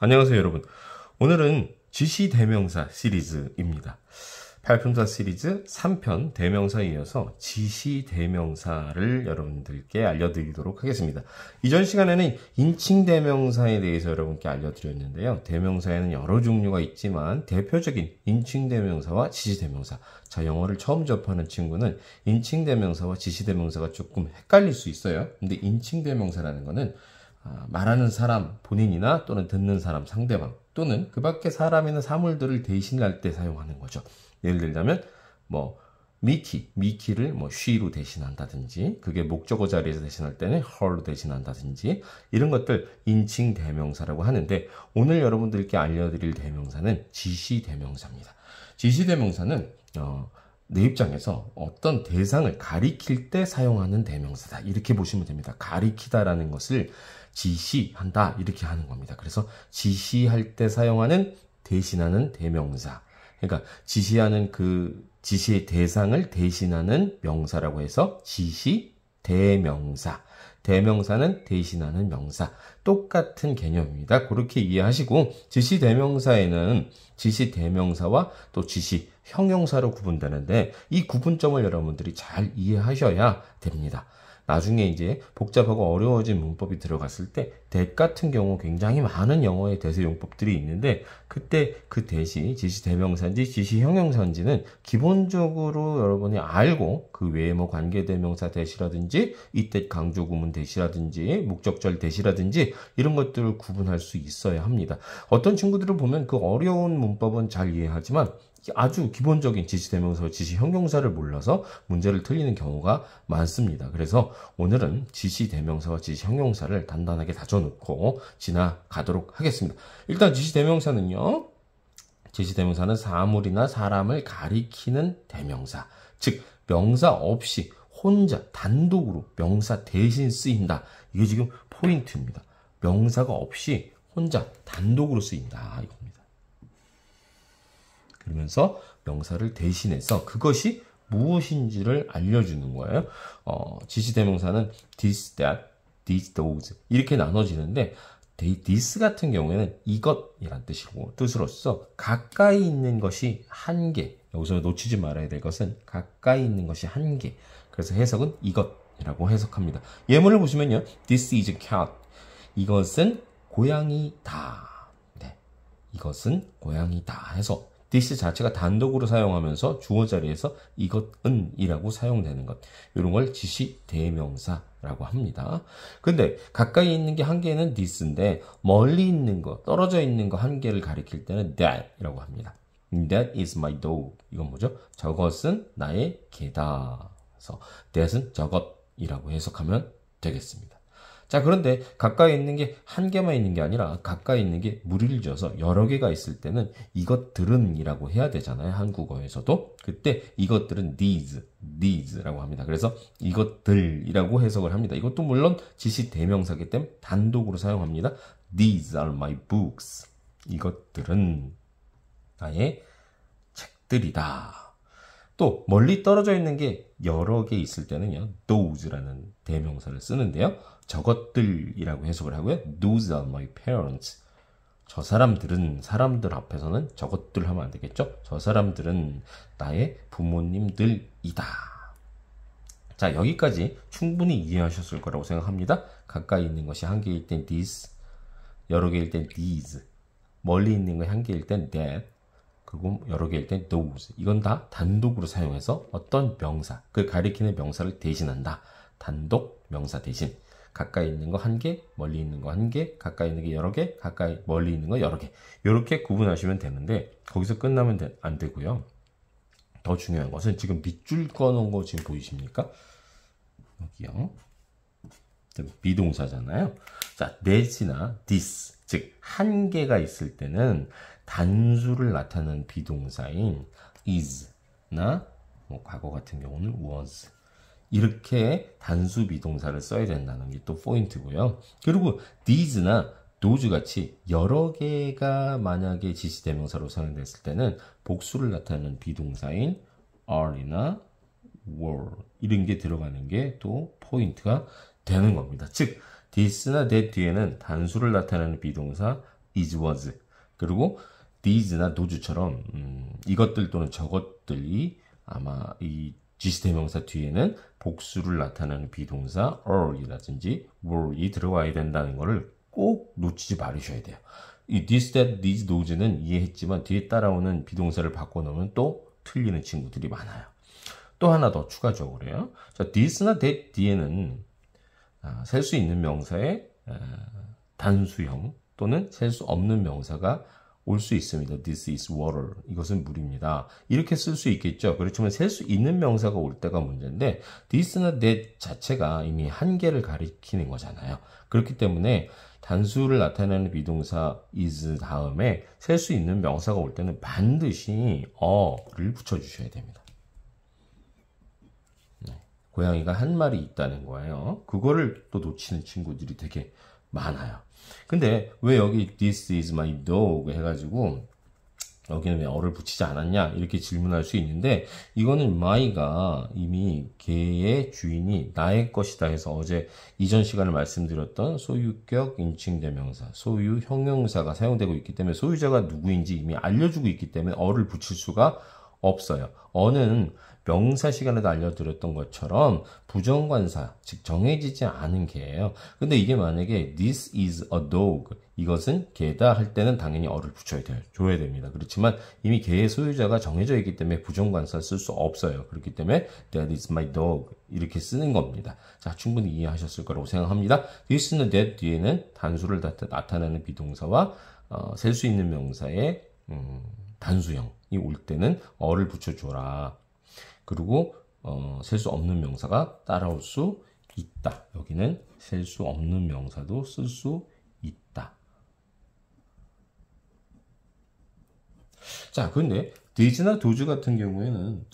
안녕하세요, 여러분. 오늘은 지시대명사 시리즈입니다. 8편사 시리즈 3편 대명사에 이어서 지시대명사를 여러분들께 알려드리도록 하겠습니다. 이전 시간에는 인칭대명사에 대해서 여러분께 알려드렸는데요. 대명사에는 여러 종류가 있지만 대표적인 인칭대명사와 지시대명사. 자, 영어를 처음 접하는 친구는 인칭대명사와 지시대명사가 조금 헷갈릴 수 있어요. 근데 인칭대명사라는 거는 말하는 사람 본인이나 또는 듣는 사람 상대방 또는 그 밖에 사람이나 사물들을 대신할 때 사용하는 거죠. 예를 들자면 미키를 she로 대신한다든지, 그게 목적어 자리에서 대신할 때는 her로 대신한다든지, 이런 것들 인칭 대명사라고 하는데, 오늘 여러분들께 알려드릴 대명사는 지시 대명사입니다. 지시 대명사는 내 입장에서 어떤 대상을 가리킬 때 사용하는 대명사다, 이렇게 보시면 됩니다. 가리키다라는 것을 지시한다, 이렇게 하는 겁니다. 그래서 지시할 때 사용하는, 대신하는 대명사, 그러니까 지시하는 그 지시의 대상을 대신하는 명사라고 해서 지시 대명사, 대명사는 대신하는 명사, 똑같은 개념입니다. 그렇게 이해하시고, 지시 대명사에는 지시 대명사와 또 지시 형용사로 구분되는데, 이 구분점을 여러분들이 잘 이해하셔야 됩니다. 나중에 이제 복잡하고 어려워진 문법이 들어갔을 때 that 같은 경우 굉장히 많은 영어의 대세 용법들이 있는데, 그때 그 대시 지시 대명사인지 지시 형용사인지는 기본적으로 여러분이 알고, 그 외에 관계대명사 대시라든지 이때 강조구문 대시라든지 목적절 대시라든지 이런 것들을 구분할 수 있어야 합니다. 어떤 친구들을 보면 그 어려운 문법은 잘 이해하지만 아주 기본적인 지시대명사와 지시형용사를 몰라서 문제를 틀리는 경우가 많습니다. 그래서 오늘은 지시대명사와 지시형용사를 단단하게 다져놓고 지나가도록 하겠습니다. 일단 지시대명사는요, 지시대명사는 사물이나 사람을 가리키는 대명사, 즉 명사 없이 혼자 단독으로 명사 대신 쓰인다. 이게 지금 포인트입니다. 명사가 없이 혼자 단독으로 쓰인다, 이겁니다. 그러면서 명사를 대신해서 그것이 무엇인지를 알려주는 거예요. 지시대명사는 this, that, these, those 이렇게 나눠지는데, this 같은 경우에는 이것이란 뜻으로서 가까이 있는 것이 한 개, 여기서 놓치지 말아야 될 것은 가까이 있는 것이 한 개, 그래서 해석은 이것이라고 해석합니다. 예문을 보시면요, this is a cat, 이것은 고양이다. 네, 이것은 고양이다 해서 this 자체가 단독으로 사용하면서 주어 자리에서 이것은 이라고 사용되는 것, 이런 걸 지시 대명사라고 합니다. 근데 가까이 있는 게 한 개는 this인데, 멀리 있는 거, 떨어져 있는 거 한 개를 가리킬 때는 that 이라고 합니다. That is my dog. 이건 뭐죠? 저것은 나의 개다. 그래서 that은 저것이라고 해석하면 되겠습니다. 자, 그런데 가까이 있는 게 한 개만 있는 게 아니라 가까이 있는 게 무리를 지어서 여러 개가 있을 때는 이것들은 이라고 해야 되잖아요, 한국어에서도. 그때 이것들은 these라고 합니다. 그래서 이것들이라고 해석을 합니다. 이것도 물론 지시 대명사이기 때문에 단독으로 사용합니다. These are my books. 이것들은 나의 책들이다. 또 멀리 떨어져 있는 게 여러 개 있을 때는요, those라는 대명사를 쓰는데요, 저것들이라고 해석을 하고요. Those are my parents. 저 사람들은, 사람들 앞에서는 저것들 하면 안 되겠죠? 저 사람들은 나의 부모님들이다. 자, 여기까지 충분히 이해하셨을 거라고 생각합니다. 가까이 있는 것이 한 개일 땐 this, 여러 개일 땐 these, 멀리 있는 거 한 개일 땐 that, 그리고 여러 개일 땐 those. 이건 다 단독으로 사용해서 어떤 명사, 그 가리키는 명사를 대신한다. 단독 명사 대신. 가까이 있는 거 한 개, 멀리 있는 거 한 개, 가까이 있는 게 여러 개, 멀리 있는 거 여러 개. 이렇게 구분하시면 되는데, 거기서 끝나면 안 되고요. 더 중요한 것은 지금 밑줄 그어놓은 거 지금 보이십니까? 여기요. 비동사잖아요. 자, that이나 this, 즉 한 개가 있을 때는 단수를 나타내는 비동사인 is나 과거 같은 경우는 was, 이렇게 단수 비동사를 써야 된다는 게 또 포인트고요. 그리고 these나 those 같이 여러 개가 만약에 지시대명사로 사용됐을 때는 복수를 나타내는 비동사인 are나 were, 이런 게 들어가는 게 또 포인트가 되는 겁니다. 즉 this나 that 뒤에는 단수를 나타내는 비동사 is, was. 그리고 these나 those처럼 이것들 또는 저것들이 아마 이 지시대명사 뒤에는 복수를 나타내는 비동사 or이라든지 were이 들어와야 된다는 거를 꼭 놓치지 말으셔야 돼요. 이 this, that, these, those는 이해했지만 뒤에 따라오는 비동사를 바꿔놓으면 또 틀리는 친구들이 많아요. 또 하나 더 추가적으로요. 자, this나 that 뒤에는 셀 수 있는 명사의 단수형 또는 셀 수 없는 명사가 올 수 있습니다. This is water. 이것은 물입니다. 이렇게 쓸 수 있겠죠. 그렇지만 셀 수 있는 명사가 올 때가 문제인데 this나 that 자체가 이미 한계를 가리키는 거잖아요. 그렇기 때문에 단수를 나타내는 비동사 is 다음에 셀 수 있는 명사가 올 때는 반드시 어를 붙여주셔야 됩니다. 고양이가 한 마리 있다는 거예요. 그거를 또 놓치는 친구들이 되게 많아요. 근데 왜 여기 this is my dog 해가지고 여기는 왜 어를 붙이지 않았냐 이렇게 질문할 수 있는데 이거는 my가 이미 걔의 주인이 나의 것이다 해서 어제 이전 시간을 말씀드렸던 소유격 인칭대명사 소유 형용사가 사용되고 있기 때문에 소유자가 누구인지 이미 알려주고 있기 때문에 어를 붙일 수가 없어요. 어는 명사 시간에도 알려드렸던 것처럼 부정관사, 즉 정해지지 않은 개예요. 근데 이게 만약에 this is a dog, 이것은 개다 할 때는 당연히 어를 붙여야 돼요. 줘야 됩니다. 그렇지만 이미 개의 소유자가 정해져 있기 때문에 부정관사 쓸 수 없어요. 그렇기 때문에 that is my dog 이렇게 쓰는 겁니다. 자, 충분히 이해하셨을 거라고 생각합니다. this나 that 뒤에는 단수를 나타내는 비동사와 셀 수 있는 명사의 단수형이 올 때는 어를 붙여줘라. 그리고 셀 수 없는 명사가 따라올 수 있다. 여기는 셀 수 없는 명사도 쓸 수 있다. 자, 근데 these나 those 같은 경우에는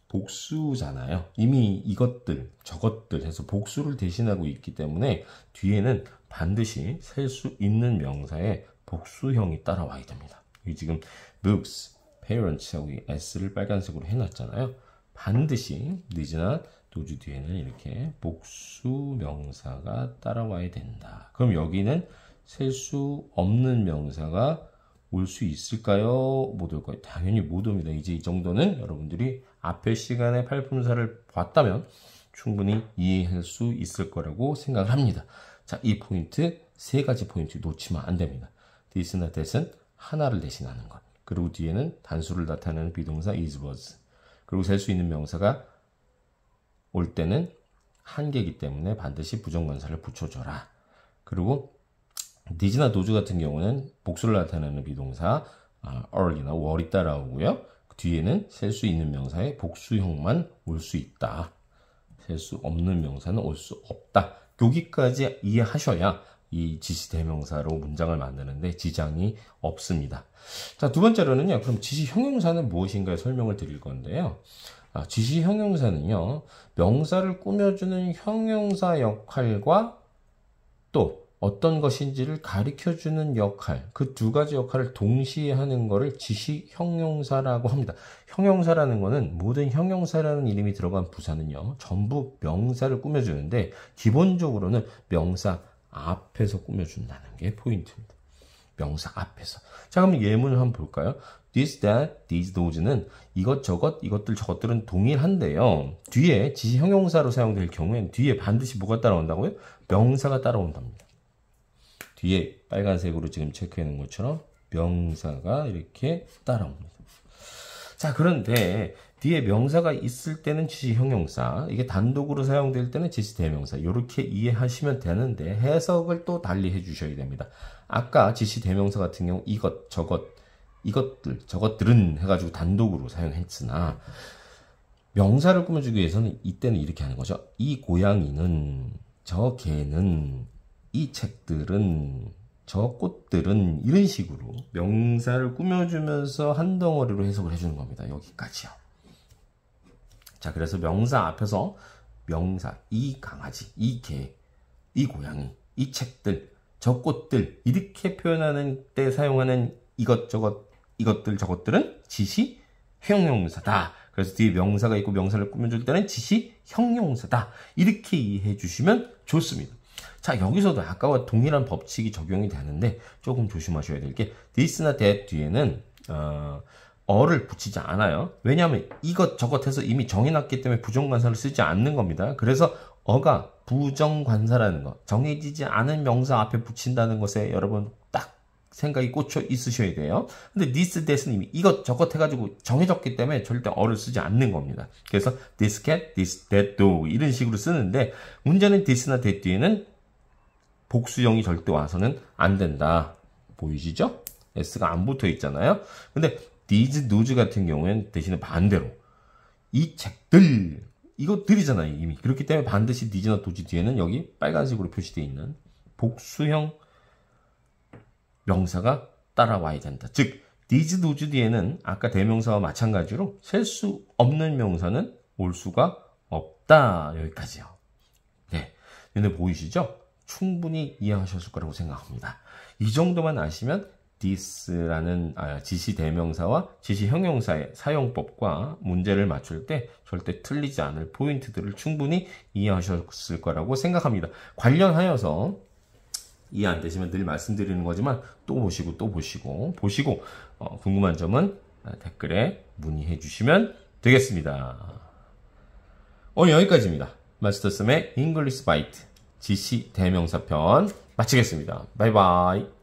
복수잖아요. 이미 이것들, 저것들 해서 복수를 대신하고 있기 때문에 뒤에는 반드시 셀 수 있는 명사의 복수형이 따라와야 됩니다. 여기 지금 books, parents하고 이 s를 빨간색으로 해놨잖아요. 반드시 these나 those 뒤에는 이렇게 복수 명사가 따라와야 된다. 그럼 여기는 셀 수 없는 명사가 올 수 있을까요? 못 올까요? 당연히 못 옵니다. 이제 이 정도는 여러분들이 앞의 시간에 팔품사를 봤다면 충분히 이해할 수 있을 거라고 생각을 합니다. 자, 이 포인트, 세 가지 포인트 놓치면 안 됩니다. this나 that은 하나를 대신하는 것. 그리고 뒤에는 단수를 나타내는 비동사 is, was. 그리고 셀 수 있는 명사가 올 때는 한계이기 때문에 반드시 부정관사를 붙여줘라. 그리고 these나 those 같은 경우는 복수를 나타내는 비동사 early나 were이 따라오고요. 그 뒤에는 셀 수 있는 명사의 복수형만 올 수 있다. 셀 수 없는 명사는 올 수 없다. 여기까지 이해하셔야 이 지시대명사로 문장을 만드는데 지장이 없습니다. 자, 두 번째로는요. 그럼 지시형용사는 무엇인가에 설명을 드릴 건데요. 지시형용사는요. 명사를 꾸며주는 형용사 역할과 또 어떤 것인지를 가리켜주는 역할, 그 두 가지 역할을 동시에 하는 것을 지시형용사라고 합니다. 형용사라는 것은 모든 형용사라는 이름이 들어간 부사는요. 전부 명사를 꾸며주는데 기본적으로는 명사 앞에서 꾸며준다는 게 포인트입니다. 명사 앞에서. 자, 그럼 예문을 한번 볼까요? This, that, these, those는 이것저것, 이것들, 저것들은 동일한데요. 뒤에 지시형용사로 사용될 경우에는 뒤에 반드시 뭐가 따라온다고요? 명사가 따라온답니다. 뒤에 빨간색으로 지금 체크해 놓은 것처럼 명사가 이렇게 따라옵니다. 자, 그런데 뒤에 명사가 있을 때는 지시형용사, 이게 단독으로 사용될 때는 지시대명사, 이렇게 이해하시면 되는데 해석을 또 달리 해주셔야 됩니다. 아까 지시대명사 같은 경우 이것, 저것, 이것들, 저것들은 해가지고 단독으로 사용했으나 명사를 꾸며주기 위해서는 이때는 이렇게 하는 거죠. 이 고양이는, 저 개는, 이 책들은, 저 꽃들은 이런 식으로 명사를 꾸며주면서 한 덩어리로 해석을 해주는 겁니다. 여기까지요. 자, 그래서 명사 앞에서 명사, 이 강아지, 이 개, 이 고양이, 이 책들, 저 꽃들 이렇게 표현하는 때 사용하는 이것저것, 이것들, 저것들은 지시 형용사다. 그래서 뒤에 명사가 있고 명사를 꾸며줄 때는 지시 형용사다. 이렇게 이해해 주시면 좋습니다. 자, 여기서도 아까와 동일한 법칙이 적용이 되는데 조금 조심하셔야 될 게 this나 that 뒤에는 어를 붙이지 않아요. 왜냐하면 이것 저것 해서 이미 정해놨기 때문에 부정관사를 쓰지 않는 겁니다. 그래서 어가 부정관사라는 거, 정해지지 않은 명사 앞에 붙인다는 것에 여러분 딱 생각이 꽂혀 있으셔야 돼요. 근데 this, that은 이미 이것 저것 해가지고 정해졌기 때문에 절대 어를 쓰지 않는 겁니다. 그래서 this cat, this, that dog 이런 식으로 쓰는데 문제는 this나 that 뒤에는 복수형이 절대 와서는 안 된다. 보이시죠? s가 안 붙어 있잖아요. 근데 these, those 같은 경우에는 대신에 반대로 이 책들 이것들이잖아요 이미. 그렇기 때문에 반드시 these나 those 뒤에는 여기 빨간색으로 표시되어 있는 복수형 명사가 따라와야 된다. 즉 these, those 뒤에는 아까 대명사와 마찬가지로 셀 수 없는 명사는 올 수가 없다. 여기까지요. 네, 얘네 보이시죠? 충분히 이해하셨을 거라고 생각합니다. 이 정도만 아시면 this라는 지시 대명사와 지시 형용사의 사용법과 문제를 맞출 때 절대 틀리지 않을 포인트들을 충분히 이해하셨을 거라고 생각합니다. 관련하여서 이해 안 되시면 늘 말씀드리는 거지만 또 보시고 궁금한 점은 댓글에 문의해 주시면 되겠습니다. 오늘 여기까지입니다. 마스터쌤의 잉글리시 바이트 지시 대명사 편 마치겠습니다. 바이바이.